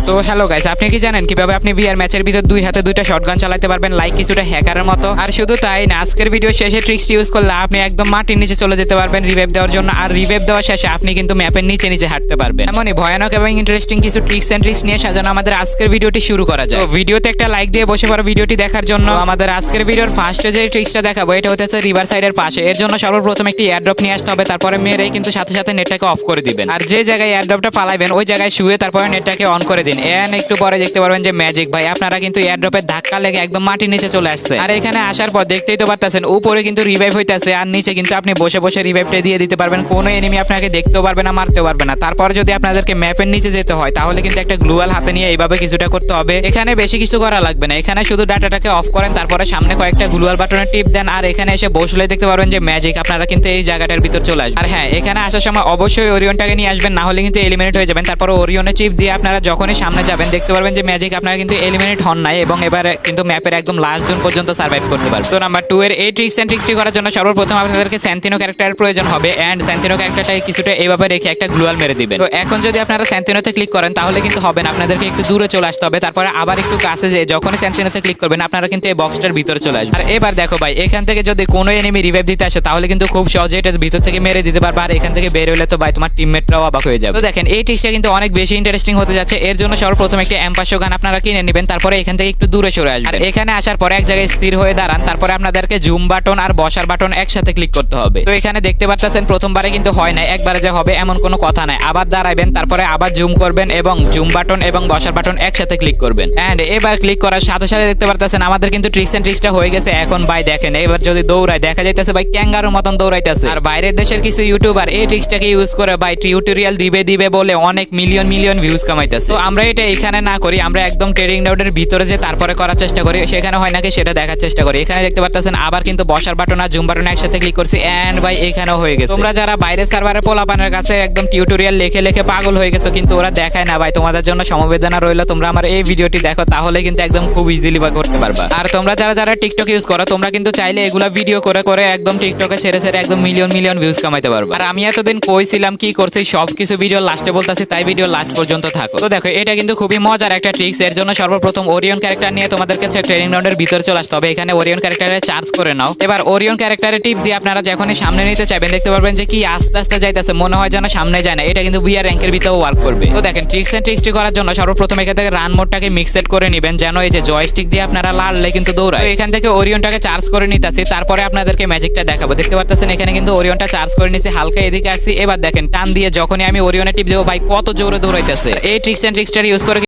So hello guys, আপনি কি জানেন কিভাবে আপনি বিয়ার ম্যাচের ভিতর দুই হাতে দুইটা শটগান চালাতে পারবেন লাইক কিছুটা হ্যাকারের মতো? আর শুধু তাই না, আজকের ভিডিও শেষে ট্রিক্সটি ইউজ করলে আপনি একদম মাটির নিচে চলে যেতে পারবেন রিভাইভ দেওয়ার জন্য। আর রিভাইভ দেওয়ার শেষে আপনি কিন্তু ম্যাপের নিচে নিচে হাঁটতে পারবেন। এমনই ভয়ানক এবং ইন্টারেস্টিং কিছু ট্রিক্স এন্ড ট্রিক্স নিয়ে সাজানো আমাদের আজকের ভিডিওটি শুরু করা যায়। তো ভিডিওতে একটা লাইক দিয়ে বসে পড়ো ভিডিওটি দেখার জন্য। আমাদের আজকের ভিডিওর ফার্স্টে যে ট্রিক্সটা দেখাবো এটা হচ্ছে রিভার সাইডের পাশে। এর জন্য সর্বপ্রথম একটি এয়ারড্রপ নিয়ে আসতে হবে, তারপরে মেরেই কিন্তু সাথে সাথে নেটটাকে অফ করে দিবেন। আর যে জায়গায় এয়ারড্রপটা পালাইবেন ওই জায়গায় শুয়ে তারপরে নেটটাকে অন করে দিন। এন্ড একটু পরে দেখতে পারবেন যে ম্যাজিক ভাই, আপনারা কিন্তু এয়ারড্রপের ধাক্কা লেগে একদম মাটির নিচে চলে আসছে। আর এখানে আসার পর দেখতেই তো পারতেছেন উপরে কিন্তু রিভাইভ হইতাছে, আর নিচে কিন্তু আপনি বসে বসে রিভাইভটা দিয়ে দিতে পারবেন। কোনো এনিমি আপনাকে দেখতেও পারবে না, মারতেও পারবে না। তারপরে যদি আপনাদেরকে ম্যাপের নিচে যেতে হয় তাহলে কিন্তু একটা গ্লুয়াল হাতে নিয়ে এইভাবে কিছুটা করতে হবে। এখানে বেশি কিছু করা লাগবে না, এখানে শুধু ডাটাটাকে অফ করেন, তারপরে সামনে কয়েকটা গ্লুয়াল বাটনে টিপ দেন, আর এখানে এসে বসলে দেখতে পারবেন যে ম্যাজিক আপনারা কিন্তু এই জায়গাটার ভিতর চলে আসবেন। আর হ্যাঁ, এখানে আসার সময় অবশ্যই ওরিয়নটাকে নিয়ে আসবেন, না হলে কিন্তু এলিমিনেট হয়ে যাবেন। তারপর ওরিয়নে চিপ দিয়ে আপনারা যখনই সামনে যাবেন দেখতে পারবেন যে ম্যাজিক আপনারা কিন্তু এলিমিনেট হন নাই, এবং এবারে কিন্তু ম্যাপের একদম লাস্ট জোন পর্যন্ত সার্ভাইভ করতে পারবেন। সো নাম্বার 2 এর এই ট্রিক্স এন্ড ট্রিক্সটি করার জন্য সর্বপ্রথম আপনাদেরকে স্যান্তিনো ক্যারেক্টারের প্রয়োজন হবে। এন্ড স্যান্তিনো ক্যারেক্টারটাকে কিছুটা এইভাবে রেখে একটা গ্লুয়াল মেরে দিবেন। তো এখন যদি আপনারা স্যান্তিনোতে ক্লিক করেন তাহলে কিন্তু হবে না, আপনাদেরকে একটু দূরে চলে আসতে হবে। তারপরে আবার একটু কাছে যেয়ে যখনই স্যান্তিনোতে ক্লিক করবেন আপনারা কিন্তু এই বক্সটার ভিতরে চলে আসবেন। আর এবার দেখো ভাই, এখান থেকে যদি কোনো এনিমি রিভাইভ দিতে আসে তাহলে কিন্তু খুব সহজে এটার ভিতর থেকে মেরে দিতে পারবে। আর এখান থেকে বের হলে তো ভাই তোমার টিমমেটরাও অবাক হয়ে যাবে। তো দেখেন এই ট্রিক্সটা কিন্তু অনেক বেশি ইন্টারেস্টিং হতে যাচ্ছে। এর জন্য সর্বপ্রথম একটা M500 গান আপনারা কিনে নেবেন, তারপরে এখান থেকে একটু দূরে সরে আসবেন। আর এখানে আসার পরে এক জায়গায় স্থির হয়ে দাঁড়ান, তারপরে আপনাদেরকে জুম বাটন আর বসার বাটন একসাথে ক্লিক করতে হবে। তো এখানে দেখতে পাচ্ছেন প্রথমবারে কিন্তু হয় না, একবারে যে হবে এমন কোনো কথা নাই। আবার দাঁড়াবেন, তারপরে আবার জুম করবেন এবং জুম বাটন এবং বসার বাটন একসাথে ক্লিক করবেন। এন্ড এবার ক্লিক করার সাথে সাথে দেখতে পাচ্ছেন আমাদের কিন্তু ট্রিক্স এন্ড ট্রিক্সটা হয়ে গেছে। এখন ভাই দেখেন, এবার যদি দৌড়ায় দেখা যাইতেছে ভাই ক্যাঙ্গারুর মতন দৌড়াইতেছে। আর বাইরের দেশের কিছু ইউটিউবার এই ট্রিক্সটাকে ইউজ করে ভাই টিউটোরিয়াল দিবে বলে অনেক মিলিয়ন ভিউজ কামাইতেছে। তো আমরা এটা এখানে না করি, আমরা একদম ট্রেডিং নোডের ভিতরে যে তারপরে করার চেষ্টা করি, সেখানে হয় নাকি সেটা দেখার চেষ্টা করি। এখানে দেখতে পাচ্ছেন আবার কিন্তু বসার বাটন আর জুম বাটন একসাথে ক্লিক করছি। এন্ড ভাই এখানেও হয়ে গেছে। তোমরা যারা বাইরের সার্ভারে পোলাপানের কাছে একদম টিউটোরিয়াল লিখে পাগল হয়ে গেছো, কিন্তু ওরা দেখায় না ভাই, তোমাদের জন্য সমবেদনা রইলো। তোমরা আমার এই ভিডিওটি দেখো, তাহলে কিন্তু একদম খুব ইজিলি করতে পারবা। আর তোমরা যারা টিকটক ইউজ করো তোমরা কিন্তু চাইলে এগুলা ভিডিও করে একদম টিকটকে ছেড়ে একদম মিলিয়ন ভিউজ কামাইতে পারবা। আর আমি এতদিন কইছিলাম কি করছি সবকিছু ভিডিও লাস্টে বলতাছি, তাই ভিডিও লাস্ট পর্যন্ত থাকো। তো দেখো এটা কিন্তু খুবই মজার একটা ট্রিক্স। এর জন্য সর্বপ্রথম ওরিয়ন ক্যারেক্টার নিয়ে তোমাদেরকে ট্রেনিং রাউন্ডের ভিতরে চলে আসতে হবে। এখানে ওরিয়ন ক্যারেক্টারে চার্জ করে নাও। এবার ওরিয়ন ক্যারেক্টারে টিপ দিয়ে আপনারা যখনই সামনে নিতে চাইবেন দেখতে পারবেন যে কি আস্তে আস্তে যাইতেছে, মনে হয় যেন সামনে যায় না। এটা কিন্তু বিআর র্যাঙ্কের ভিতরেও ওয়ার্ক করবে। তো দেখেন ট্রিক্স এন্ড ট্রিক্সটি করার জন্য সর্বপ্রথম এখান থেকে রান মোডটাকে মিক্সেড করে নেবেন, যেন এই যে জয়স্টিক দিয়ে আপনারা লাড়লে কিন্তু দৌড়ায়। তো এখান থেকে ওরিয়নটাকে চার্জ করে নিতেছি, তারপরে আপনাদেরকে ম্যাজিকটা দেখাবো। দেখতে পাচ্ছেন এখানে কিন্তু ওরিয়নটা চার্জ করে নিছি, হালকা এদিকে আসছি। এবার দেখেন টান দিয়ে যখনই আমি ওরিয়নে টিপ দেবো ভাই কত জোরে দৌড়াইতেছে। এই ট্রিক্স এন্ড ট্রিক্সটা ইউজ করে